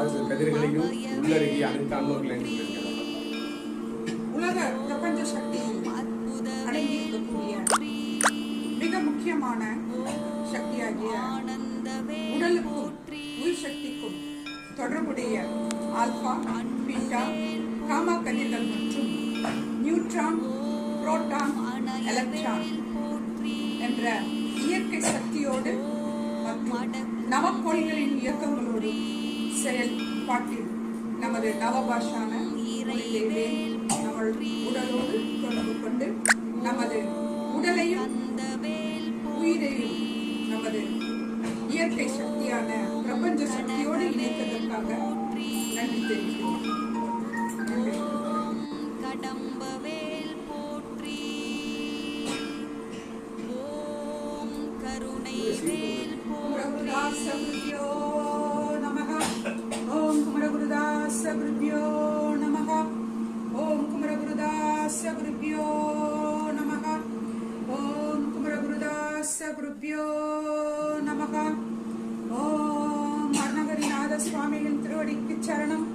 கதிர்களையும் உள்ளடங்கிய அனைத்து அன்பர்களையும் உலக பிரபஞ்ச சக்தியில் அடங்கியிருக்கக்கூடிய மிக முக்கியமான சக்தியாகிய உடலுக்கும் உயிர் சக்திக்கும் தொடர்புடைய ஆல்பா, பீட்டா, காமா கதிர்கள் மற்றும் நியூட்ரான், புரோட்டான், எலக்ட்ரான் என்ற இயற்கை சக்தியோடு மற்றும் நவக்கோள்களின் இயக்கங்களோடு செயல்பாட்டில் நமது நவபாஷான நம்ம உடலோடு தொடர்பு கொண்டு நமது உடலையும் உயிரையும் நமது இயற்கை சக்தியான பிரபஞ்ச சக்தியோடு இணைப்பதற்காக நன்றி தெரிவிக்கிறோம். ஓம் குமரகுருதாச குருபியோ நமக. ஓம் குமரகுருதாச குருபியோ நமக. ஓம் குமரகுருதாச குருபியோ நமக. ஓம் அருணகிரிநாத சுவாமியின் திருவடிக்கு சரணம்.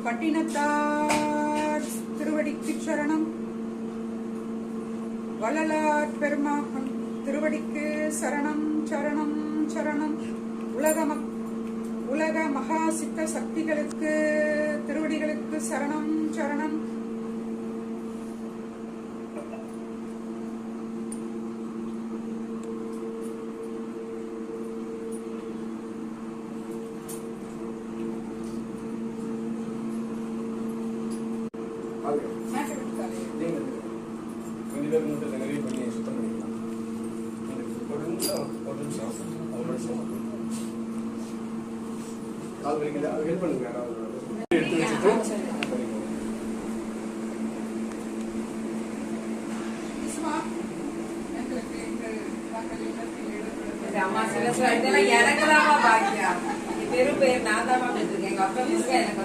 பட்டினத்தார் திருவடிக்கு சரணம். வள்ளலார் பெருமான் திருவடிக்கு சரணம் சரணம் சரணம். உலக மகா சித்த சக்திகளுக்கு திருவடிகளுக்கு சரணம் சரணம். கொஞ்ச பேர் மட்டும் நிறைய பண்ணி சுத்தம் பண்ணிக்கலாம். ஒரு நிமிஷம் அவரோட கால் வலிக்குதா? ஹெல்ப் பண்ணுங்க. எடுத்து வச்சுட்டு அம்மா சில இதெல்லாம் இறங்கலாமா பாக்கியா பெரும் பேர் நான் தான் எனக்கு